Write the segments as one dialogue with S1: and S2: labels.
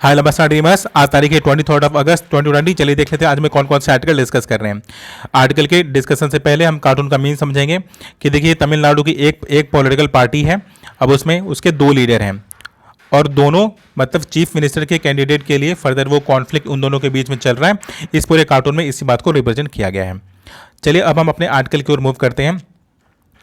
S1: हाय नमस्कार ड्रीमर्स। आज तारीख है 23 अगस्त 2020। चलिए देख लेते हैं आज में कौन कौन से आर्टिकल डिस्कस कर रहे हैं। आर्टिकल के डिस्कशन से पहले हम कार्टून का मीन समझेंगे कि देखिए तमिलनाडु की एक पॉलिटिकल पार्टी है। अब उसमें उसके दो लीडर हैं और दोनों मतलब चीफ मिनिस्टर के कैंडिडेट के लिए फर्दर वो कॉन्फ्लिक्ट उन दोनों के बीच में चल रहा है। इस पूरे कार्टून में इसी बात को रिप्रेजेंट किया गया है। चलिए अब हम अपने आर्टिकल की ओर मूव करते हैं।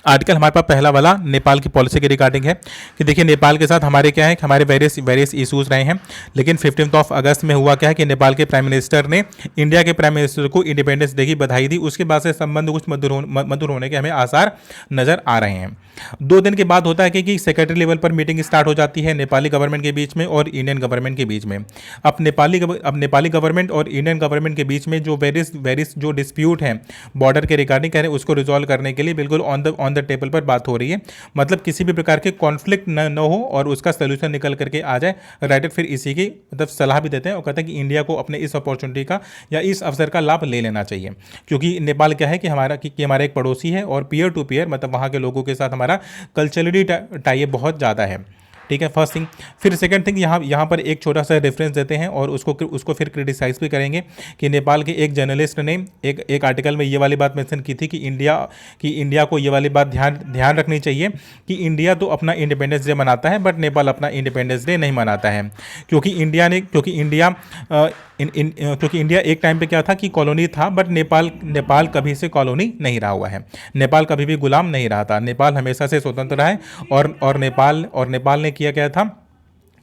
S1: आर्टिकल हमारे पास पहला वाला नेपाल की पॉलिसी के रिगार्डिंग है कि देखिए नेपाल के साथ हमारे क्या है कि हमारे वेरियस इश्यूज रहे हैं। लेकिन 15 अगस्त में हुआ क्या है कि नेपाल के प्राइम मिनिस्टर ने इंडिया के प्राइम मिनिस्टर को इंडिपेंडेंस डे की बधाई दी। उसके बाद से संबंध कुछ मधुर होने के हमें आसार नजर आ रहे हैं। 2 दिन के बाद होता है कि सेक्रेटरी लेवल पर मीटिंग स्टार्ट हो जाती है नेपाली गवर्नमेंट के बीच में और इंडियन गवर्नमेंट के बीच में। अब नेपाली गवर्नमेंट और इंडियन गवर्नमेंट के बीच में जो वेरियस जो डिस्प्यूट हैं बॉर्डर के रिगार्डिंग कह रहे हैं उसको रिजॉल्व करने के लिए बिल्कुल ऑन द टेबल पर बात हो रही है। मतलब किसी भी प्रकार के कॉन्फ्लिक्ट न हो और उसका सोल्यूशन निकल करके आ जाए। राइटर फिर इसी की मतलब सलाह भी देते हैं और कहते हैं कि इंडिया को अपने इस अपॉर्चुनिटी का या इस अवसर का लाभ ले लेना चाहिए, क्योंकि नेपाल क्या है कि हमारा एक पड़ोसी है और पीयर टू पीयर मतलब वहाँ के लोगों के साथ हमारा कल्चरली टाई बहुत ज़्यादा है। ठीक है, फर्स्ट थिंग। फिर सेकंड थिंग, यहाँ पर एक छोटा सा रेफरेंस देते हैं और उसको फिर क्रिटिसाइज भी करेंगे कि नेपाल के एक जर्नलिस्ट ने एक आर्टिकल में ये वाली बात मेंशन की थी कि इंडिया को ये वाली बात ध्यान रखनी चाहिए कि इंडिया तो अपना इंडिपेंडेंस डे मनाता है बट नेपाल अपना इंडिपेंडेंस डे नहीं मनाता है, क्योंकि इंडिया एक टाइम पे क्या था कि कॉलोनी था बट नेपाल कभी से कॉलोनी नहीं रहा हुआ है। नेपाल कभी भी गुलाम नहीं रहा था। नेपाल हमेशा से स्वतंत्र रहा है और नेपाल ने किया क्या था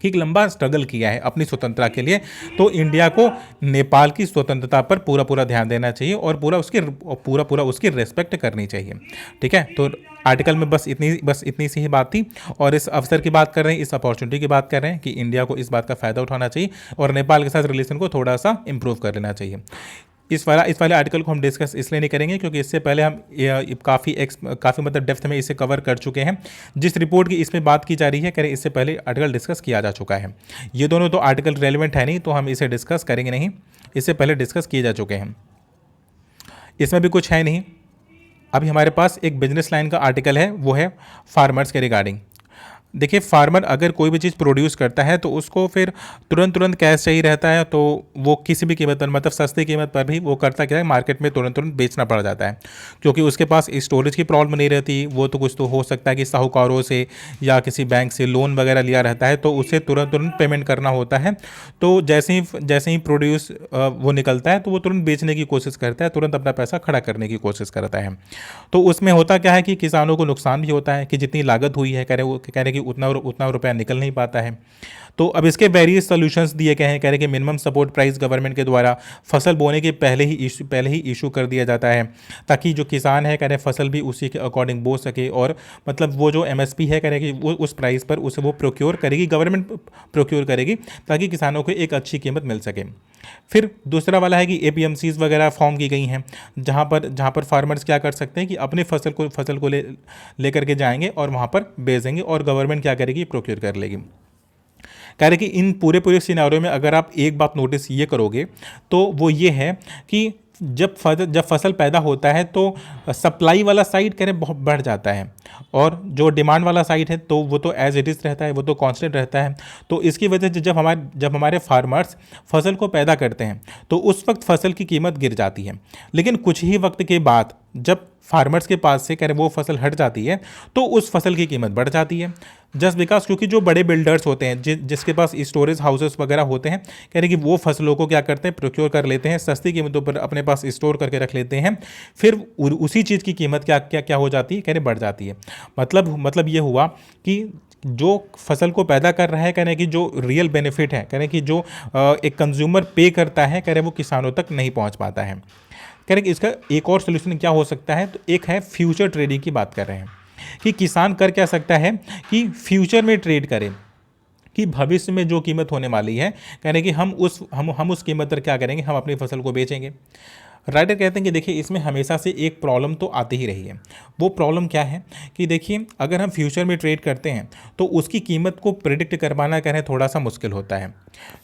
S1: कि एक लंबा स्ट्रगल किया है अपनी स्वतंत्रता के लिए। तो इंडिया को नेपाल की स्वतंत्रता पर पूरा ध्यान देना चाहिए और पूरा उसकी रेस्पेक्ट करनी चाहिए। ठीक है, तो आर्टिकल में बस इतनी सी ही बात थी और इस अवसर की बात कर रहे हैं, इस अपॉर्चुनिटी की बात कर रहे हैं कि इंडिया को इस बात का फ़ायदा उठाना चाहिए और नेपाल के साथ रिलेशन को थोड़ा सा इंप्रूव कर लेना चाहिए। इस वाले आर्टिकल को हम डिस्कस इसलिए नहीं करेंगे क्योंकि इससे पहले हम काफ़ी मतलब डेप्थ में इसे कवर कर चुके हैं। जिस रिपोर्ट की इसमें बात की जा रही है कह रहे इससे पहले आर्टिकल डिस्कस किया जा चुका है। ये दोनों तो आर्टिकल रेलिवेंट है नहीं, तो हम इसे डिस्कस करेंगे नहीं, इससे पहले डिस्कस किए जा चुके हैं। इसमें भी कुछ है नहीं। अभी हमारे पास एक बिजनेस लाइन का आर्टिकल है, वो है फार्मर्स के रिगार्डिंग। देखिए फार्मर अगर कोई भी चीज़ प्रोड्यूस करता है तो उसको फिर तुरंत कैश चाहिए रहता है, तो वो किसी भी कीमत पर मतलब सस्ती कीमत पर भी वो करता क्या है, मार्केट में तुरंत बेचना पड़ जाता है, क्योंकि उसके पास स्टोरेज की प्रॉब्लम नहीं रहती। वो तो कुछ तो हो सकता है कि साहूकारों से या किसी बैंक से लोन वगैरह लिया रहता है तो उसे तुरंत पेमेंट करना होता है। तो जैसे ही प्रोड्यूस वो निकलता है तो वो तुरंत बेचने की कोशिश करता है, तुरंत अपना पैसा खड़ा करने की कोशिश करता है। तो उसमें होता क्या है कि किसानों को नुकसान भी होता है कि जितनी लागत हुई है कह रहे कि उतना रुपया निकल नहीं पाता है। तो अब इसके वेरियस सॉल्यूशंस दिए गए हैं। कह रहे कि मिनिमम सपोर्ट प्राइस गवर्नमेंट के द्वारा फसल बोने के पहले ही इशू कर दिया जाता है, ताकि जो किसान है कह रहे फसल भी उसी के अकॉर्डिंग बो सके और मतलब वो जो एमएसपी है कह रहे कि वो उस प्राइस पर उसे वो प्रोक्योर करेगी, गवर्नमेंट प्रोक्योर करेगी ताकि किसानों को एक अच्छी कीमत मिल सके। फिर दूसरा वाला है कि एपीएमसीज वगैरह फॉर्म की गई हैं, जहाँ पर फार्मर्स क्या कर सकते हैं कि अपने फसल को लेकर के जाएंगे और वहाँ पर बेचेंगे और गवर्नमेंट क्या करेगी, प्रोक्योर कर लेगी। कह रहे कि इन पूरे सिनेरियो में अगर आप एक बात नोटिस ये करोगे तो वो ये है कि जब फसल पैदा होता है तो सप्लाई वाला साइड कह रहे बहुत बढ़ जाता है और जो डिमांड वाला साइड है तो वो तो एज इट इज़ रहता है, वो तो कांस्टेंट रहता है। तो इसकी वजह से जब हमारे फार्मर्स फसल को पैदा करते हैं तो उस वक्त फसल की कीमत गिर जाती है, लेकिन कुछ ही वक्त के बाद जब फार्मर्स के पास से कह रहे वो फसल हट जाती है तो उस फसल की कीमत बढ़ जाती है। जस्ट बिकॉज क्योंकि जो बड़े बिल्डर्स होते हैं जिसके पास स्टोरेज हाउसेस वगैरह होते हैं कह रहे कि वो फसलों को क्या करते हैं, प्रोक्योर कर लेते हैं, सस्ती कीमतों पर अपने पास स्टोर करके रख लेते हैं। फिर उसी चीज़ की कीमत क्या हो जाती है, कह रहे बढ़ जाती है। मतलब ये हुआ कि जो फसल को पैदा कर रहा है कह रहे कि जो रियल बेनिफिट है कह रहे कि जो एक कंज्यूमर पे करता है कह रहे वो किसानों तक नहीं पहुंच पाता है। कह रहे कि इसका एक और सोल्यूशन क्या हो सकता है, तो एक है फ्यूचर ट्रेडिंग की बात कर रहे हैं कि किसान कर क्या सकता है कि फ्यूचर में ट्रेड करे कि भविष्य में जो कीमत होने वाली है कह रहे कि हम उस कीमत पर क्या करेंगे, हम अपनी फसल को बेचेंगे। राइटर कहते हैं कि देखिए इसमें हमेशा से एक प्रॉब्लम तो आती ही रही है। वो प्रॉब्लम क्या है कि देखिए अगर हम फ्यूचर में ट्रेड करते हैं तो उसकी कीमत को प्रिडिक्ट करवाना कह रहे हैं थोड़ा सा मुश्किल होता है,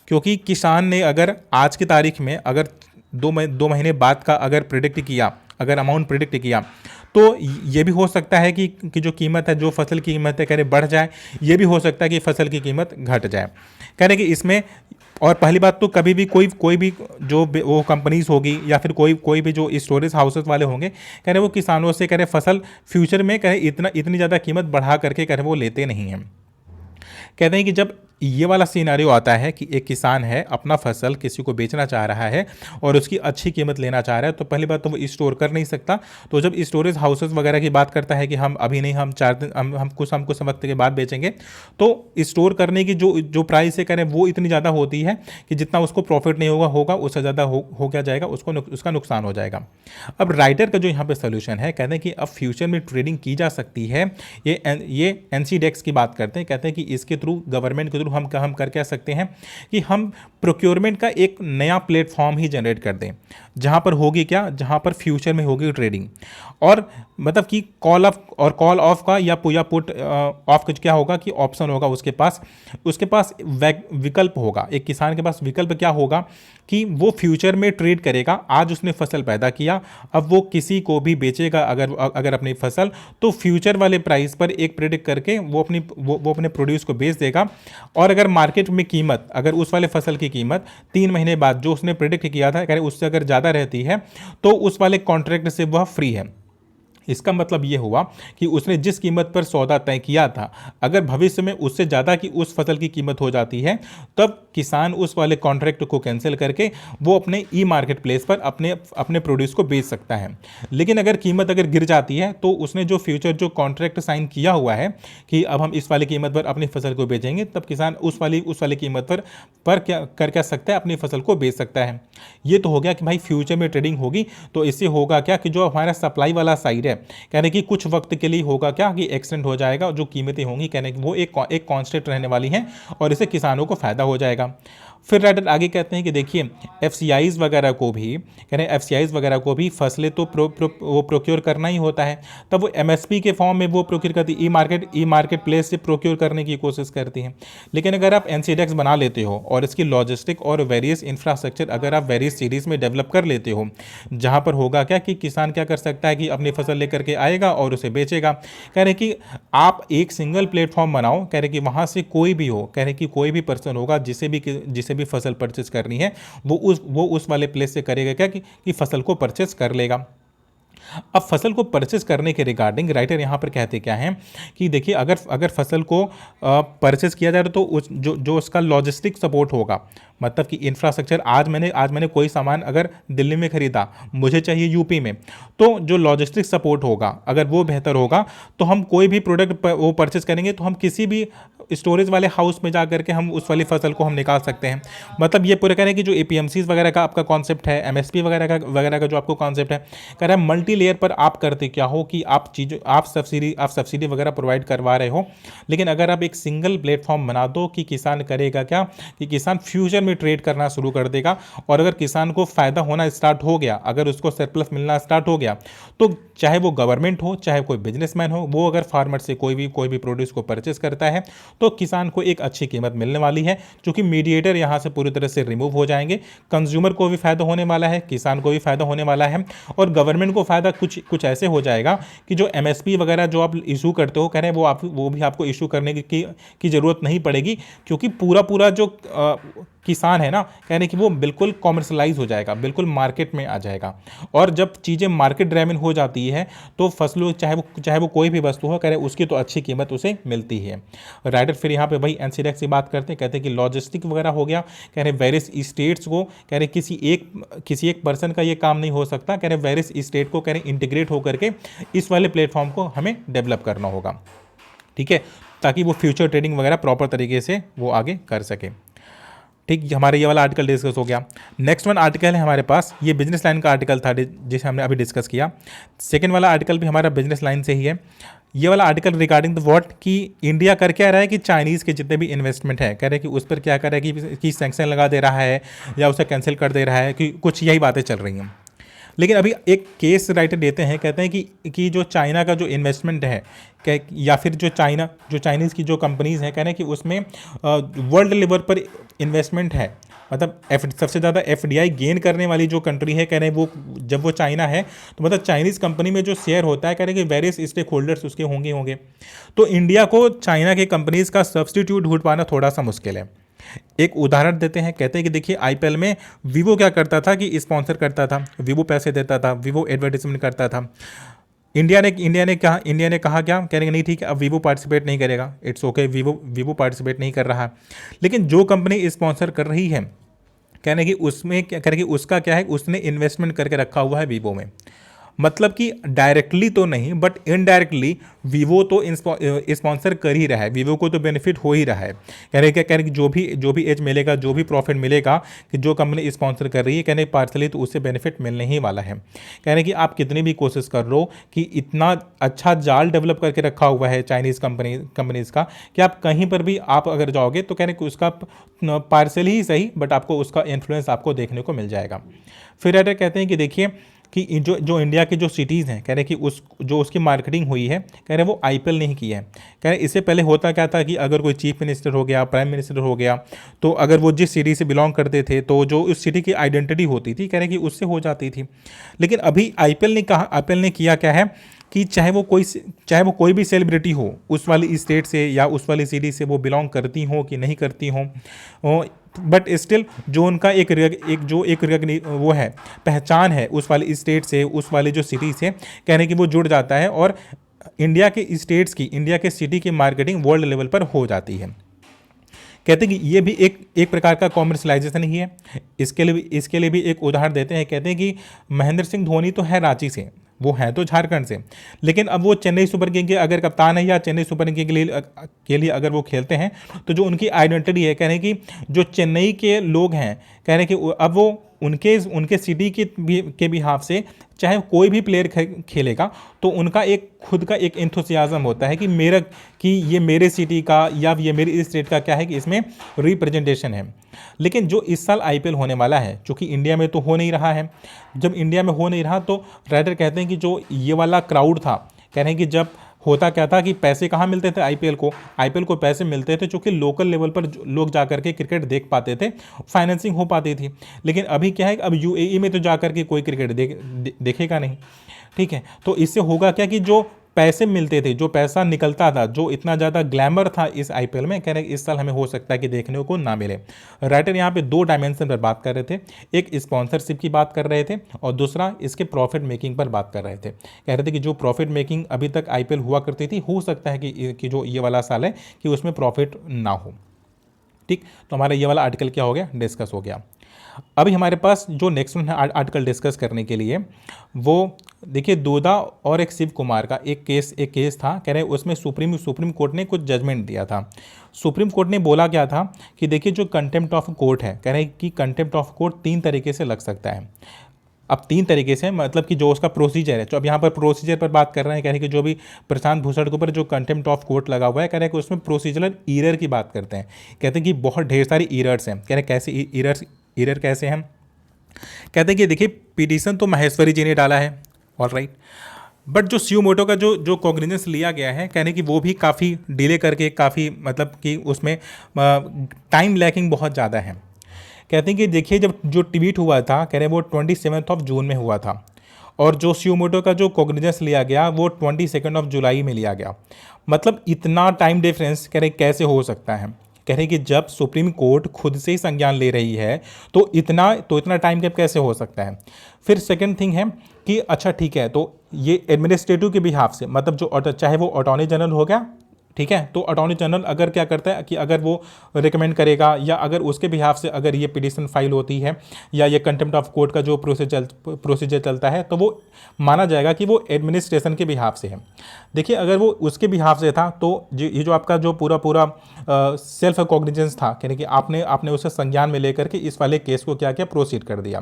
S1: क्योंकि किसान ने अगर आज की तारीख में अगर 2 महीने बाद का अगर प्रिडिक्ट किया, अगर अमाउंट प्रिडिक्ट किया तो ये भी हो सकता है कि जो कीमत है, जो फसल की कीमत है कह रहे बढ़ जाए, ये भी हो सकता है कि फसल की कीमत घट जाए। कह रहे कि इसमें और पहली बात तो कभी भी कोई भी जो वो कंपनीज होगी या फिर कोई भी जो स्टोरेज हाउसेस वाले होंगे, कह रहे वो किसानों से कह रहे फसल फ्यूचर में कह रहे इतनी ज़्यादा कीमत बढ़ा करके कह रहे वो लेते नहीं हैं। कहते हैं कि जब ये वाला सिनारियो आता है कि एक किसान है, अपना फसल किसी को बेचना चाह रहा है और उसकी अच्छी कीमत लेना चाह रहा है, तो पहली बात तो वो स्टोर कर नहीं सकता। तो जब स्टोरेज हाउसेस वगैरह की बात करता है कि हम अभी नहीं, हम 4 दिन, हम कुछ वक्त के बाद बेचेंगे, तो स्टोर करने की जो प्राइस है करें वो इतनी ज़्यादा होती है कि जितना उसको प्रॉफिट नहीं होगा उससे ज़्यादा हो क्या जाएगा, उसका नुकसान हो जाएगा। अब राइटर का जो यहाँ पे सोल्यूशन है, कहते हैं कि अब फ्यूचर में ट्रेडिंग की जा सकती है। ये एनसीडेक्स की बात करते हैं, कहते हैं कि इसके थ्रू, गवर्नमेंट के थ्रू हम कर क्या सकते हैं कि हम प्रोक्योरमेंट का एक नया प्लेटफॉर्म ही जनरेट कर दें, जहां पर होगी क्या, जहां पर फ्यूचर में होगी ट्रेडिंग। और मतलब कि कॉल ऑफ का या पुट ऑफ का क्या होगा कि ऑप्शन होगा उसके पास विकल्प होगा। एक किसान के पास विकल्प क्या होगा कि वो फ्यूचर में ट्रेड करेगा। आज उसने फसल पैदा किया, अब वो किसी को भी बेचेगा अगर अपनी फसल, तो फ्यूचर वाले प्राइस पर एक प्रेडिक्ट करके वो अपने प्रोड्यूस को बेच देगा। और अगर मार्केट में कीमत, अगर उस वाले फसल की कीमत 3 महीने बाद जो उसने प्रेडिक्ट किया था उससे अगर ज़्यादा रहती है, तो उस वाले कॉन्ट्रैक्ट से वह फ्री है। इसका मतलब ये हुआ कि उसने जिस कीमत पर सौदा तय किया था, अगर भविष्य में उससे ज़्यादा की उस फसल की कीमत हो जाती है, तब किसान उस वाले कॉन्ट्रैक्ट को कैंसिल करके वो अपने ई मार्केट प्लेस पर अपने प्रोड्यूस को बेच सकता है। लेकिन अगर कीमत गिर जाती है, तो उसने जो फ्यूचर जो कॉन्ट्रैक्ट साइन किया हुआ है कि अब हम इस वाली कीमत पर अपनी फसल को बेचेंगे, तब किसान उस वाली कीमत पर क्या सकता है, अपनी फसल को बेच सकता है। ये तो हो गया कि भाई फ्यूचर में ट्रेडिंग होगी, तो इससे होगा क्या कि जो हमारा सप्लाई वाला साइड है, कहने की कुछ वक्त के लिए होगा क्या कि एक्सटेंड हो जाएगा, जो कीमतें होंगी कहने की वो एक कांस्टेंट रहने वाली हैं और इससे किसानों को फायदा हो जाएगा। फिर राइटर आगे कहते हैं कि देखिए एफसीआईज वगैरह को भी, कह रहे हैं एफसीआईज वगैरह को भी फसलें तो वो प्रोक्योर करना ही होता है, तब वो एमएसपी के फॉर्म में वो प्रोक्योर करती, ई मार्केट प्लेस से प्रोक्योर करने की कोशिश करती हैं। लेकिन अगर आप एनसीडेक्स बना लेते हो और इसकी लॉजिस्टिक और वेरियस इंफ्रास्ट्रक्चर अगर आप वेरियस सीरीज में डेवलप कर लेते हो, जहाँ पर होगा क्या कि किसान क्या कर सकता है कि अपनी फसल लेकर के आएगा और उसे बेचेगा। कह रहे कि आप एक सिंगल प्लेटफॉर्म बनाओ, कह रहे कि वहाँ से कोई भी हो, कह रहे कि कोई भी पर्सन होगा जिसे भी फसल परचेज करनी है, वो उस वाले प्लेस से करेगा क्या कि फसल को परचेज कर लेगा। अब फसल को परचेज करने के रिगार्डिंग राइटर यहाँ पर कहते क्या हैं कि देखिए अगर फसल को परचेज किया जाए तो जो उसका लॉजिस्टिक सपोर्ट होगा, मतलब कि इंफ्रास्ट्रक्चर, आज मैंने कोई सामान अगर दिल्ली में खरीदा, मुझे चाहिए यूपी में, तो जो लॉजिस्टिक सपोर्ट होगा अगर वो बेहतर होगा, तो हम कोई भी प्रोडक्ट वो परचेज करेंगे तो हम किसी भी स्टोरेज वाले हाउस में जा करके हम उस वाली फसल को हम निकाल सकते हैं। मतलब ये पूरा कह रहे हैं कि जो एपीएमसीज वगैरह का आपका कॉन्सेप्ट है, एमएसपी वगैरह का जो आपको कॉन्सेप्ट है, कह रहा है मल्टी लेयर पर आप करते क्या हो कि आप सब्सिडी वगैरह प्रोवाइड करवा रहे हो, लेकिन अगर आप एक सिंगल प्लेटफॉर्म बना दो कि किसान करेगा क्या कि किसान फ्यूचर में ट्रेड करना शुरू कर देगा। और अगर किसान को फायदा होना स्टार्ट हो गया, अगर उसको सरप्लस मिलना स्टार्ट हो गया, तो चाहे वो गवर्नमेंट हो चाहे कोई बिजनेसमैन हो, वो अगर फार्मर से कोई भी प्रोड्यूस को परचेस करता है, तो किसान को एक अच्छी कीमत मिलने वाली है, क्योंकि मीडिएटर यहाँ से पूरी तरह से रिमूव हो जाएंगे। कंज्यूमर को भी फायदा होने वाला है, किसान को भी फायदा होने वाला है, और गवर्नमेंट को फायदा कुछ ऐसे हो जाएगा कि जो एमएसपी वगैरह जो आप इशू करते हो, कह रहे हैं वो भी आपको इशू करने की जरूरत नहीं पड़ेगी, क्योंकि पूरा जो किसान है ना, कह रहे हैं कि वो बिल्कुल कॉमर्शलाइज हो जाएगा, बिल्कुल मार्केट में आ जाएगा। और जब चीज़ें मार्केट ड्राइवन हो जाती है, तो फसलों चाहे वो कोई भी वस्तु हो, कह रहे हैं उसकी तो अच्छी कीमत उसे मिलती है। राइटर फिर यहाँ पे वही एनसीडेक्स की बात करते हैं, कहते हैं कि लॉजिस्टिक वगैरह हो गया, कह रहे हैं वेरियस स्टेट्स को, कह रहे किसी एक पर्सन का ये काम नहीं हो सकता, कह रहे वेरियस स्टेट को कह रहे इंटीग्रेट होकर के इस वाले प्लेटफॉर्म को हमें डेवलप करना होगा, ठीक है, ताकि वो फ्यूचर ट्रेडिंग वगैरह प्रॉपर तरीके से वो आगे कर सके। ठीक, हमारे ये वाला आर्टिकल डिस्कस हो गया। नेक्स्ट वन आर्टिकल है हमारे पास, ये बिजनेस लाइन का आर्टिकल था जिसे हमने अभी डिस्कस किया। सेकेंड वाला आर्टिकल भी हमारा बिजनेस लाइन से ही है। ये वाला आर्टिकल रिगार्डिंग द व्हाट कि इंडिया कर क्या रहा है कि चाइनीज़ के जितने भी इन्वेस्टमेंट है, कह रहे हैं कि उस पर क्या कर रहा है कि सैंक्शन लगा दे रहा है या उसे कैंसिल कर दे रहा है, कि कुछ यही बातें चल रही हैं। लेकिन अभी एक केस राइटर देते हैं, कहते हैं कि जो चाइना का जो इन्वेस्टमेंट है, या फिर जो चाइनीज़ की जो कंपनीज़ हैं, कह रहे हैं कि उसमें वर्ल्ड लेवल पर इन्वेस्टमेंट है, मतलब सबसे ज़्यादा एफडीआई गेन करने वाली जो कंट्री है, कह रहे हैं वो जब वो चाइना है, तो मतलब चाइनीज़ कंपनी में जो शेयर होता है, कह रहे हैं कि वेरियस स्टेक होल्डर्स उसके होंगे। तो इंडिया को चाइना के कंपनीज़ का सब्सटीट्यूट ढूंढ पाना थोड़ा सा मुश्किल है। एक उदाहरण देते हैं, कहते हैं कि देखिए आईपीएल में वीवो क्या करता था कि स्पॉन्सर करता था, वीवो पैसे देता था, वीवो एडवर्टीजमेंट करता था। इंडिया ने कहा क्या, कह रहे हैं नहीं ठीक है अब वीवो पार्टिसिपेट नहीं करेगा, इट्स ओके, वीवो पार्टिसिपेट नहीं कर रहा है। लेकिन जो कंपनी स्पॉन्सर कर रही है, कह रहे हैं कि उसमें क्या कह रहे हैं कि उसका क्या है, उसने इन्वेस्टमेंट करके रखा हुआ है वीवो में। मतलब कि डायरेक्टली तो नहीं बट इनडायरेक्टली वीवो तो स्पॉन्सर कर ही रहा है, वीवो को तो बेनिफिट हो ही रहा है। कह रहे कि जो भी एज मिलेगा, जो भी प्रॉफिट मिलेगा कि जो कंपनी स्पॉन्सर कर रही है, कहने पार्सली तो उससे बेनिफिट मिलने ही वाला है। कह रहे कि आप कितनी भी कोशिश कर लो कि इतना अच्छा जाल डेवलप करके रखा हुआ है चाइनीज़ कंपनीज़ का कि आप कहीं पर भी आप अगर जाओगे तो कह रहे कि उसका पार्सली ही सही बट आपको उसका इन्फ्लुएंस आपको देखने को मिल जाएगा। फिर राइटर कहते हैं कि देखिए कि जो इंडिया के जो सिटीज़ हैं, कह रहे कि उसकी मार्केटिंग हुई है, कह रहे वो आईपीएल नहीं की है। कह रहे इससे पहले होता क्या था कि अगर कोई चीफ मिनिस्टर हो गया, प्राइम मिनिस्टर हो गया, तो अगर वो जिस सिटी से बिलोंग करते थे तो जो उस सिटी की आइडेंटिटी होती थी, कह रहे कि उससे हो जाती थी। लेकिन अभी आईपीएल ने किया क्या है कि चाहे वो कोई भी सेलिब्रिटी हो, उस वाली स्टेट से या उस वाली सिटी से वो बिलोंग करती हो कि नहीं करती हो, बट स्टिल जो उनका वो है पहचान है उस वाली स्टेट से, उस वाली जो सिटी से, कहने की वो जुड़ जाता है और इंडिया के सिटी की मार्केटिंग वर्ल्ड लेवल पर हो जाती है। कहते हैं कि ये भी एक प्रकार का कॉमर्शलाइजेशन ही है। इसके लिए भी एक उदाहरण देते हैं, कहते हैं कि महेंद्र सिंह धोनी तो है रांची से, वो हैं तो झारखंड से, लेकिन अब वो चेन्नई सुपर किंग के अगर कप्तान है या चेन्नई सुपर किंग के लिए अगर वो खेलते हैं तो जो उनकी आइडेंटिटी है, कह रहे हैं कि जो चेन्नई के लोग हैं, कह रहे हैं कि अब वो उनके सिटी के बिहाफ से चाहे कोई भी प्लेयर खेलेगा तो उनका एक खुद का एक एंथुसियाज्म होता है कि ये मेरे सिटी का या ये मेरी स्टेट का क्या है कि इसमें रिप्रेजेंटेशन है। लेकिन जो इस साल आईपीएल होने वाला है, चूंकि इंडिया में तो हो नहीं रहा है, जब इंडिया में हो नहीं रहा तो राइडर कहते हैं कि जो ये वाला क्राउड था, कह रहे हैं कि जब होता क्या था कि पैसे कहाँ मिलते थे आईपीएल को पैसे मिलते थे चूँकि लोकल लेवल पर लोग जा करके क्रिकेट देख पाते थे, फाइनेंसिंग हो पाती थी। लेकिन अभी क्या है, अब यूएई में तो जा करके कोई क्रिकेट देखेगा नहीं, ठीक है। तो इससे होगा क्या कि जो पैसे मिलते थे, जो पैसा निकलता था, जो इतना ज़्यादा ग्लैमर था इस आईपीएल में, कह रहे इस साल हमें हो सकता है कि देखने को ना मिले। राइटर यहाँ पे दो डायमेंशन पर बात कर रहे थे, एक स्पॉन्सरशिप की बात कर रहे थे और दूसरा इसके प्रॉफिट मेकिंग पर बात कर रहे थे। कह रहे थे कि जो प्रॉफिट मेकिंग अभी तक आईपीएल हुआ करती थी, हो सकता है कि जो ये वाला साल है कि उसमें प्रॉफिट ना हो। ठीक, तो हमारा ये वाला आर्टिकल क्या हो गया, डिस्कस हो गया। अभी हमारे पास जो नेक्स्ट वन है आर्टिकल डिस्कस करने के लिए, वो देखिए दोदा और एक शिव कुमार का एक केस था। कह रहे उसमें सुप्रीम कोर्ट ने कुछ जजमेंट दिया था। सुप्रीम कोर्ट ने बोला क्या था कि देखिए जो कंटेम्प्ट ऑफ कोर्ट है, कह रहे हैं कि कंटेम्प्ट ऑफ कोर्ट 3 तरीके से लग सकता है। अब 3 तरीके से मतलब कि जो उसका प्रोसीजर है, तो अब यहाँ पर प्रोसीजर पर बात कर रहे हैं। कह रहे हैं कि जो भी प्रशांत भूषण के ऊपर जो कंटेम्प्ट ऑफ कोर्ट लगा हुआ है, कह रहे हैं कि उसमें प्रोसीजरल ईरर की बात करते हैं। कहते हैं कि बहुत ढेर सारी ईरर्स हैं। कह रहे हैं कैसे ईरर कैसे हैं, कहते हैं कि देखिए पिटीशन तो माहेश्वरी जी ने डाला है, ऑल राइट, बट जो सुमोटो का जो कॉग्निजेंस लिया गया है, कहने की वो भी काफ़ी डिले करके, काफ़ी मतलब कि उसमें टाइम लैकिंग बहुत ज़्यादा है। कहते हैं कि देखिए जब जो ट्वीट हुआ था, कह रहे हैं वो 27 जून में हुआ था और जो सुमोटो का जो कॉग्निजेंस लिया गया वो 22 जुलाई में लिया गया। मतलब इतना टाइम डिफरेंस कह रहे कैसे हो सकता है। कह रहे हैं कि जब सुप्रीम कोर्ट खुद से ही संज्ञान ले रही है तो इतना टाइम गैप कैसे हो सकता है। फिर सेकंड थिंग है कि अच्छा ठीक है, तो ये एडमिनिस्ट्रेटिव के बिहाफ से, मतलब जो चाहे वो अटॉर्नी जनरल हो गया, ठीक है, तो अटॉर्नी जनरल अगर क्या करता है कि अगर वो रिकमेंड करेगा या अगर उसके बिहाफ से अगर ये पिटीशन फाइल होती है या ये कंटेम्प्ट ऑफ कोर्ट का जो प्रोसीजर चलता है, तो वो माना जाएगा कि वो एडमिनिस्ट्रेशन के बिहाफ से है। देखिए अगर वो उसके बिहाफ से था तो ये जो आपका जो पूरा सेल्फ कॉग्निजेंस था, यानी कि आपने उसे संज्ञान में लेकर के इस वाले केस को क्या प्रोसीड कर दिया।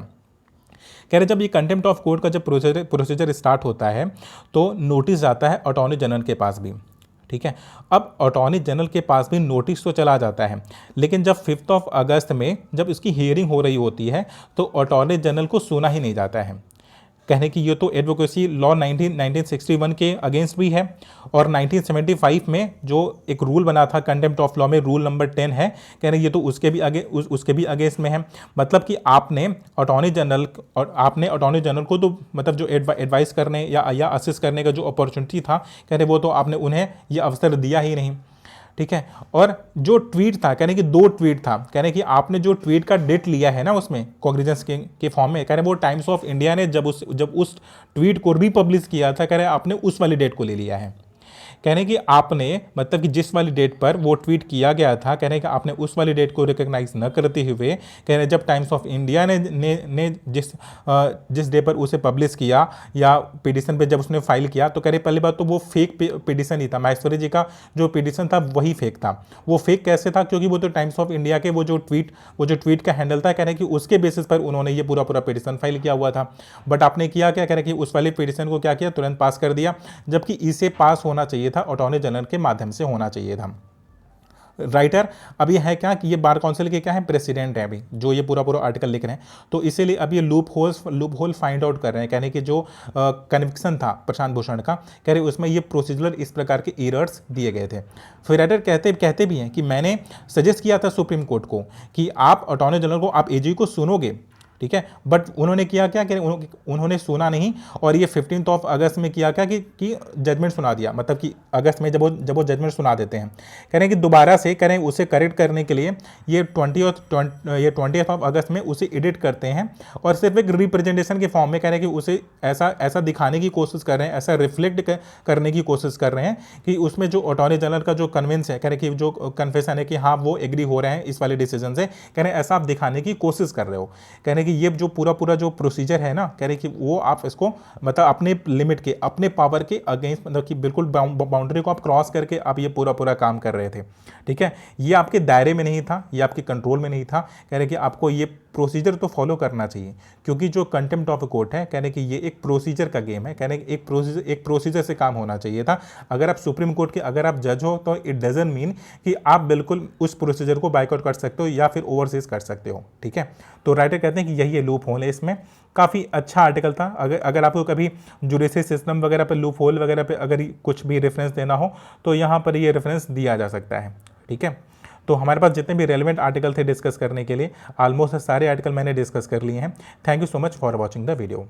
S1: कह रहे जब ये कंटेम्प्ट ऑफ कोर्ट का जब प्रोसीजर स्टार्ट होता है तो नोटिस जाता है अटॉर्नी जनरल के पास भी, ठीक है। अब अटॉर्नी जनरल के पास भी नोटिस तो चला जाता है, लेकिन जब 5 अगस्त में जब इसकी हियरिंग हो रही होती है तो अटॉर्नी जनरल को सुना ही नहीं जाता है। कहने की ये तो एडवोकेसी लॉ 1961 के अगेंस्ट भी है और 1975 में जो एक रूल बना था कंटेम्प्ट ऑफ लॉ में, रूल नंबर 10 है, कह रहे ये तो उसके भी अगेंस्ट में है। मतलब कि आपने अटॉर्नी जनरल को तो मतलब जो एडवाइस करने या असिस्ट करने का जो अपॉर्चुनिटी था, कह रहे वो तो आपने उन्हें यह अवसर दिया ही नहीं, ठीक है। और जो ट्वीट था, कहने की 2 ट्वीट था, कहने कि आपने जो ट्वीट का डेट लिया है ना उसमें कॉग्निजेंस के फॉर्म में, कह रहे वो टाइम्स ऑफ इंडिया ने जब उस ट्वीट को रीपब्लिश किया था, कह रहे आपने उस वाली डेट को ले लिया है। कहने कि आपने मतलब कि जिस वाली डेट पर वो ट्वीट किया गया था, कहने कि आपने उस वाली डेट को रिकॉग्नाइज न करते हुए, कह रहे जब टाइम्स ऑफ इंडिया ने जिस डे पर उसे पब्लिश किया या पिटिशन पे जब उसने फाइल किया, तो कह रहे पहली बात तो वो फेक पिटिशन ही था। माहेश्वरी जी का जो पिटिशन था वही फेक था। वो फेक कैसे था? क्योंकि वो तो टाइम्स ऑफ इंडिया के वो जो ट्वीट का हैंडल था, कह रहे कि उसके बेसिस पर उन्होंने ये पूरा पिटिशन फाइल किया हुआ था। बट आपने किया क्या? कह रहे कि उस वाली पिटिशन को क्या किया, तुरंत पास कर दिया, जबकि इसे पास होना चाहिए था अटॉर्नी जनरल के माध्यम से होना चाहिए था। राइटर अब ये है क्या कि ये बार काउंसिल के क्या है, प्रेसिडेंट है अभी जो ये पूरा आर्टिकल लिख रहे हैं। तो इसीलिए अब ये लूप होल फाइंड आउट कर रहे हैं। कहने कि जो कन्विक्शन था प्रशांत भूषण का, कह रहे उसमें ये प्रोसीजरल इस प्रकार के एरर्स दिए गए थे। फिर राइटर कहते भी हैं कि मैंने सजेस्ट किया था सुप्रीम कोर्ट को कि आप अटॉर्नी जनरल को, आप एजी को सुनोगे, ठीक है, बट उन्होंने किया क्या कि उन्होंने सुना नहीं, और ये 15 अगस्त में किया क्या कि जजमेंट सुना दिया। मतलब कि अगस्त में जब वो जजमेंट सुना देते हैं, कह रहे हैं कि दोबारा से करें उसे करेक्ट करने के लिए ये 20 अगस्त में उसे एडिट करते हैं, और सिर्फ एक रिप्रेजेंटेशन के फॉर्म में कह रहे हैं कि उसे ऐसा दिखाने की कोशिश कर रहे हैं, ऐसा रिफ्लेक्ट करने की कोशिश कर रहे हैं कि उसमें जो अटॉर्नी जनरल का जो कन्विंस है, कह रहे कि जो कन्फेशन है कि हाँ वो एग्री हो रहे हैं इस वाले डिसीजन से, कह रहे हैं ऐसा आप दिखाने की कोशिश कर रहे हो। कह रहे कि ये जो पूरा जो प्रोसीजर है ना, कह रहे कि वो आप इसको मतलब अपने लिमिट के, अपने पावर के अगेंस्ट, मतलब कि बिल्कुल बाउंड्री को आप क्रॉस करके आप ये पूरा काम कर रहे थे। ठीक है, ये आपके दायरे में नहीं था, ये आपके कंट्रोल में नहीं था। कह रहे कि आपको ये प्रोसीजर तो फॉलो करना चाहिए, क्योंकि जो कंटेम्प्ट ऑफ कोर्ट है, कहने कि ये एक प्रोसीजर का गेम है। कहने कि एक प्रोसीजर से काम होना चाहिए था। अगर आप सुप्रीम कोर्ट के अगर आप जज हो तो इट डजंट मीन कि आप बिल्कुल उस प्रोसीजर को बाइकआउट कर सकते हो या फिर ओवरसीज कर सकते हो। ठीक है, तो राइटर कहते हैं कि यही लूप होल है इसमें। काफ़ी अच्छा आर्टिकल था। अगर आपको कभी जुडिशरी सिस्टम वगैरह पे, लूप होल वगैरह पे अगर कुछ भी रेफरेंस देना हो तो यहाँ पर ये रेफरेंस दिया जा सकता है। ठीक है, तो हमारे पास जितने भी रेलेवेंट आर्टिकल थे डिस्कस करने के लिए, ऑलमोस्ट सारे आर्टिकल मैंने डिस्कस कर लिए हैं। Thank you so much for watching the video.